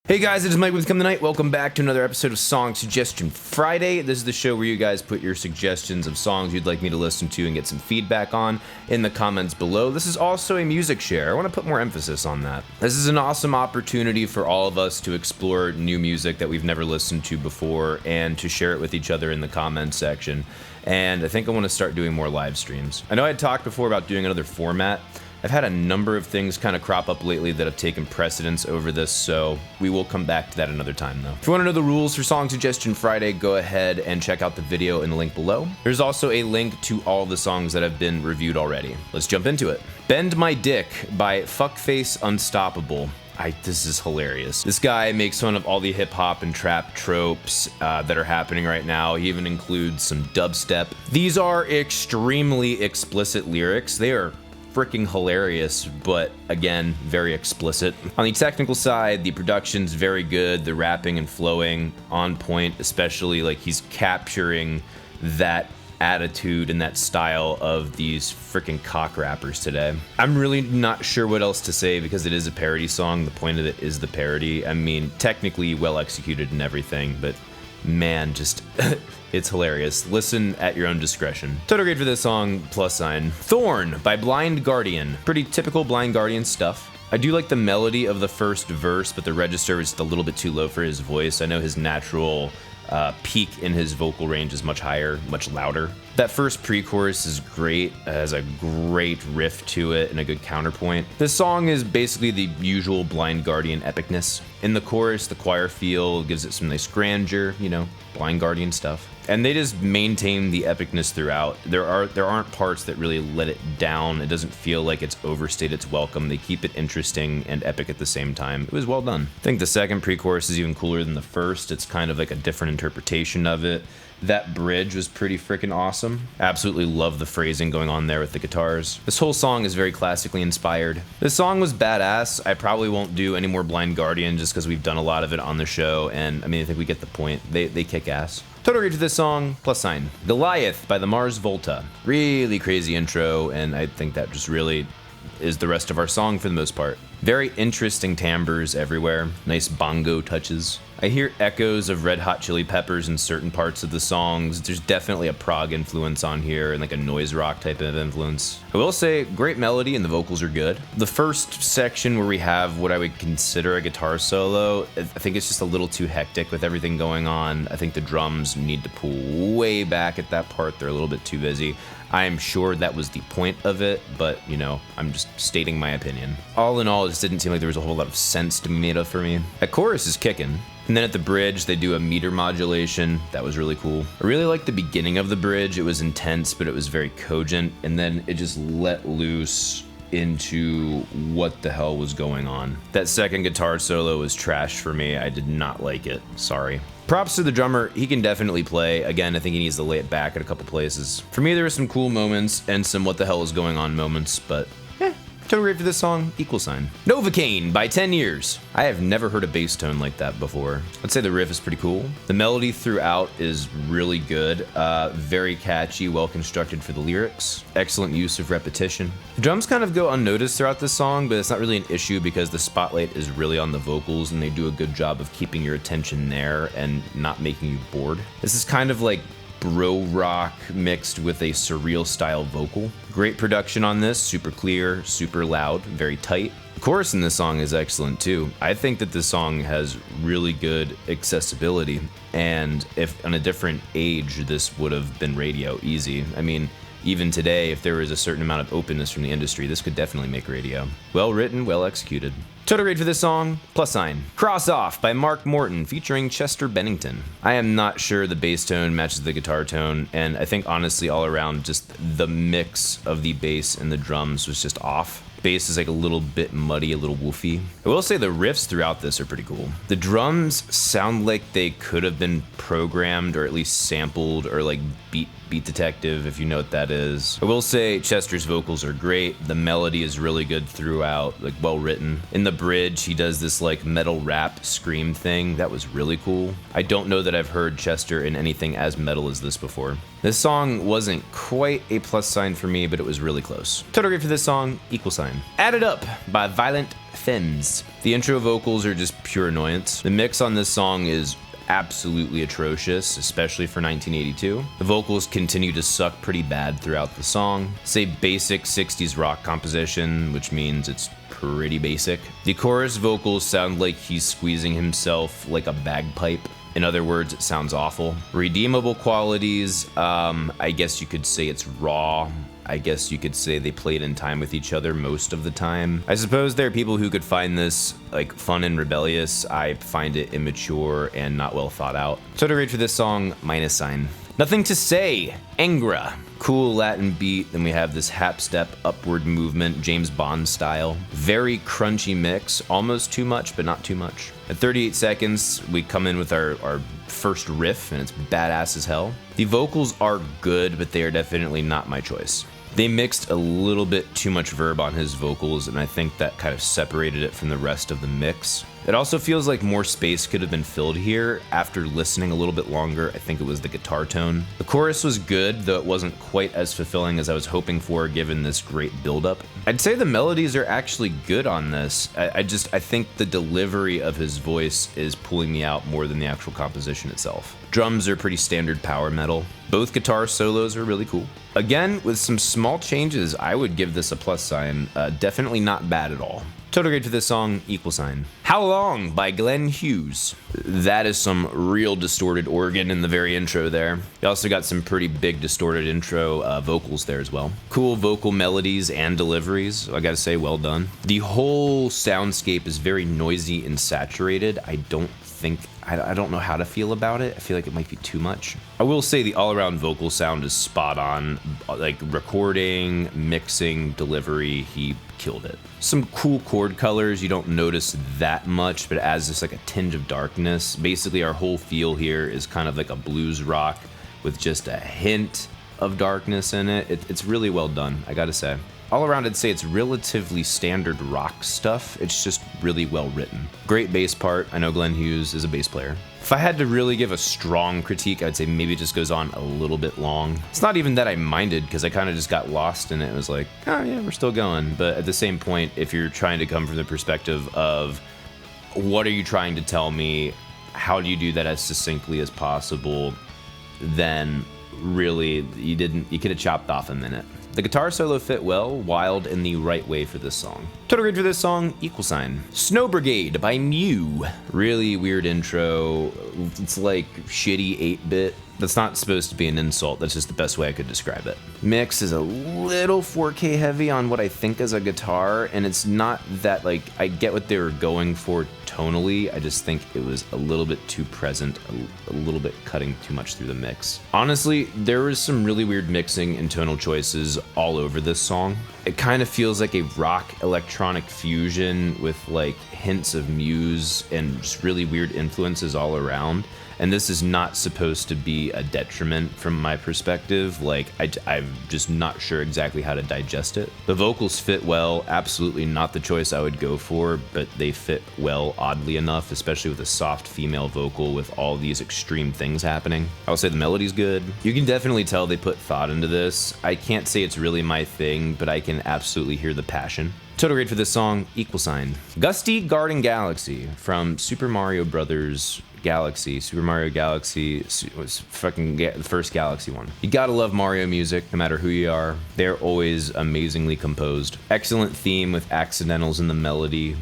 Hey guys, it is Mike with Come the Night. Welcome back to another episode of Song Suggestion Friday. This is the show where you guys put your suggestions of songs you'd like me to listen to and get some feedback on in the comments below. This is also a music share. I want to put more emphasis on that. This is an awesome opportunity for all of us to explore new music that we've never listened to before and to share it with each other in the comments section. And I think I want to start doing more live streams. I know I had talked before about doing another format. I've had a number of things kind of crop up lately that have taken precedence over this, so we will come back to that another time though. If you want to know the rules for Song Suggestion Friday, go ahead and check out the video in the link below. There's also a link to all the songs that have been reviewed already. Let's jump into it. Bend My Dick by Fuckface Unstoppable. This is hilarious. This guy makes fun of all the hip hop and trap tropes that are happening right now. He even includes some dubstep. These are extremely explicit lyrics. They are freaking hilarious, but again, very explicit. On the technical side, the production's very good. The rapping and flowing on point, especially like he's capturing that attitude and that style of these freaking cock rappers today. I'm really not sure what else to say because it is a parody song. The point of it is the parody. I mean, technically well executed and everything, but man, just it's hilarious. Listen at your own discretion. Total grade for this song, +. Thorn by Blind Guardian. Pretty typical Blind Guardian stuff. I do like the melody of the first verse, but the register is just a little bit too low for his voice. I know his natural peak in his vocal range is much higher, much louder. That first pre-chorus is great, it has a great riff to it and a good counterpoint. This song is basically the usual Blind Guardian epicness. In the chorus, the choir feel gives it some nice grandeur, you know, Blind Guardian stuff. And they just maintain the epicness throughout. There aren't parts that really let it down. It doesn't feel like it's overstayed its welcome. They keep it interesting and epic at the same time. It was well done. I think the second pre-chorus is even cooler than the first. It's kind of like a different interpretation of it. That bridge was pretty freaking awesome. Absolutely love the phrasing going on there with the guitars. This whole song is very classically inspired. This song was badass. I probably won't do any more Blind Guardian just because we've done a lot of it on the show, and I mean, I think we get the point. They kick ass. Total grade for this song, +. Goliath by the Mars Volta. Really crazy intro, and I think that just really is the rest of our song for the most part. Very interesting timbres everywhere, nice bongo touches. I hear echoes of Red Hot Chili Peppers in certain parts of the songs. There's definitely a prog influence on here and like a noise rock type of influence. I will say, great melody and the vocals are good. The first section where we have what I would consider a guitar solo, I think it's just a little too hectic with everything going on. I think the drums need to pull way back at that part. They're a little bit too busy. I'm sure that was the point of it, but you know, I'm just stating my opinion. All in all, it just didn't seem like there was a whole lot of sense to be made of for me. That chorus is kicking. And then at the bridge, they do a meter modulation. That was really cool. I really liked the beginning of the bridge. It was intense, but it was very cogent. And then it just let loose into what the hell was going on. That second guitar solo was trash for me. I did not like it. Sorry. Props to the drummer, he can definitely play. Again, I think he needs to lay it back at a couple places. For me, there were some cool moments and some what the hell is going on moments, but total grade for this song, =. Novacaine by 10 Years. I have never heard a bass tone like that before. I'd say the riff is pretty cool. The melody throughout is really good, very catchy, well constructed for the lyrics. Excellent use of repetition. The drums kind of go unnoticed throughout this song, but it's not really an issue because the spotlight is really on the vocals and they do a good job of keeping your attention there and not making you bored. This is kind of like bro rock mixed with a surreal style vocal. Great production on this, super clear, super loud, very tight. The chorus in this song is excellent too. I think that this song has really good accessibility, and if on a different age this would have been radio easy. I mean, even today, if there was a certain amount of openness from the industry, this could definitely make radio. Well written, well executed. Total grade for this song, +. Cross Off by Morton featuring Chester Bennington. I am not sure the bass tone matches the guitar tone, and I think honestly all around just the mix of the bass and the drums was just off. Bass is like a little bit muddy, a little woofy. I will say the riffs throughout this are pretty cool. The drums sound like they could have been programmed or at least sampled or like beat detective, if you know what that is. I will say Chester's vocals are great. The melody is really good throughout, like well written. In the bridge, he does this like metal rap scream thing. That was really cool. I don't know that I've heard Chester in anything as metal as this before. This song wasn't quite a + for me, but it was really close. Total grade for this song, =. sign. Added Up by Violent Femmes. The intro vocals are just pure annoyance. The mix on this song is absolutely atrocious, especially for 1982. The vocals continue to suck pretty bad throughout the song. It's a basic 60s rock composition, which means it's pretty basic. The chorus vocals sound like he's squeezing himself like a bagpipe. In other words, it sounds awful. Redeemable qualities, I guess you could say it's raw. I guess you could say they played in time with each other most of the time. I suppose there are people who could find this like fun and rebellious. I find it immature and not well thought out. So to rate for this song, minus sign. Nothing to Say, Angra. Cool Latin beat, then we have this hap step upward movement, James Bond style. Very crunchy mix, almost too much, but not too much. At 38 seconds, we come in with our first riff, and it's badass as hell. The vocals are good, but they are definitely not my choice. They mixed a little bit too much verb on his vocals, and I think that kind of separated it from the rest of the mix. It also feels like more space could have been filled here. After listening a little bit longer, I think it was the guitar tone. The chorus was good, though it wasn't quite as fulfilling as I was hoping for given this great buildup. I'd say the melodies are actually good on this. I think the delivery of his voice is pulling me out more than the actual composition itself. Drums are pretty standard power metal. Both guitar solos are really cool. Again, with some small changes, I would give this a plus sign. Definitely not bad at all. Total grade for this song, equal sign. How Long by Glenn Hughes. That is some real distorted organ in the very intro there. You also got some pretty big distorted intro vocals there as well. Cool vocal melodies and deliveries. I gotta say, well done. The whole soundscape is very noisy and saturated. I don't know how to feel about it. I feel like it might be too much. I will say the all-around vocal sound is spot on. Like recording, mixing, delivery, he killed it. Some cool chord colors, you don't notice that much, but it adds just like a tinge of darkness. Basically, our whole feel here is kind of like a blues rock with just a hint of darkness in it. It's really well done, I gotta say. All around, I'd say it's relatively standard rock stuff. It's just really well written. Great bass part. I know Glenn Hughes is a bass player. If I had to really give a strong critique, I'd say maybe it just goes on a little bit long. It's not even that I minded, because I kind of just got lost in it. It was like, oh yeah, we're still going. But at the same point, if you're trying to come from the perspective of what are you trying to tell me, how do you do that as succinctly as possible, then really you could have chopped off a minute. The guitar solo fit well, wild in the right way for this song. Total grade for this song, equal sign. Snow Brigade by Mew. Really weird intro. It's like shitty 8-bit. That's not supposed to be an insult, that's just the best way I could describe it. Mix is a little 4K heavy on what I think is a guitar, and it's not that, like, I get what they were going for tonally, I just think it was a little bit too present, a little bit cutting too much through the mix. Honestly, there was some really weird mixing and tonal choices all over this song. It kind of feels like a rock electronic fusion with like hints of Muse and just really weird influences all around. And this is not supposed to be a detriment from my perspective. Like, I'm just not sure exactly how to digest it. The vocals fit well, absolutely not the choice I would go for, but they fit well, oddly enough, especially with a soft female vocal with all these extreme things happening. I will say the melody's good. You can definitely tell they put thought into this. I can't say it's really my thing, but I can absolutely hear the passion. Total grade for this song, equal sign. Gusty Garden Galaxy from Super Mario Brothers Galaxy. Super Mario Galaxy was fucking the first Galaxy one. You gotta love Mario music, no matter who you are. They're always amazingly composed. Excellent theme with accidentals in the melody,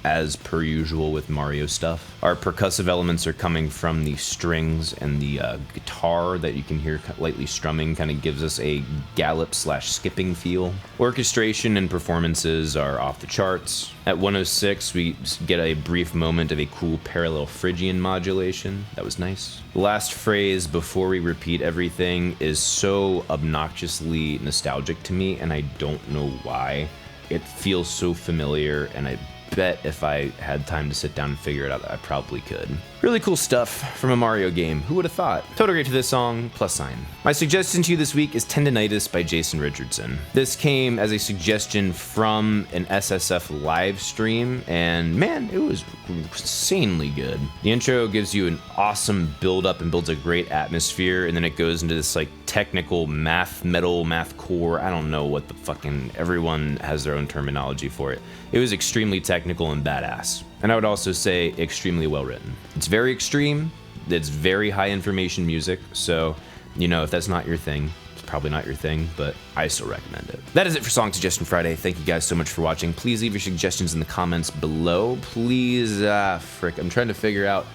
as per usual with Mario stuff. Our percussive elements are coming from the strings, and the guitar that you can hear lightly strumming kind of gives us a gallop/skipping feel. Orchestration and performances are off the charts. At 106, we get a brief moment of a cool parallel Phrygian modulation. That was nice. The last phrase before we repeat everything is so obnoxiously nostalgic to me, and I don't know why. It feels so familiar, and I bet if I had time to sit down and figure it out, I probably could. Really cool stuff from a Mario game. Who would have thought? Total grade to this song, plus sign. My suggestion to you this week is Tendinitis by Jason Richardson. This came as a suggestion from an SSF live stream, and man, it was insanely good. The intro gives you an awesome build up and builds a great atmosphere, and then it goes into this like technical math metal, math core. I don't know what the fucking, everyone has their own terminology for it. It was extremely technical and badass. And I would also say extremely well written. It's very extreme. It's very high information music. So, you know, if that's not your thing, it's probably not your thing, but I still recommend it. That is it for Song Suggestion Friday. Thank you guys so much for watching. Please leave your suggestions in the comments below. Please, frick, I'm trying to figure out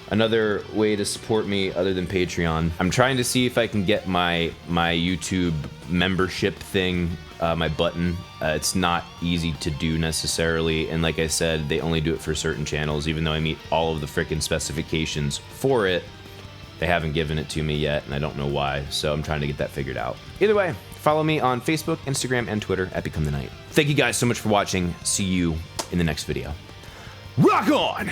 another way to support me other than Patreon. I'm trying to see if I can get my YouTube membership thing, my button. It's not easy to do necessarily, and like I said, they only do it for certain channels, even though I meet all of the frickin' specifications for it. They haven't given it to me yet, and I don't know why, so I'm trying to get that figured out. Either way, follow me on Facebook, Instagram, and Twitter at Become the Night. Thank you guys so much for watching. See you in the next video. Rock on!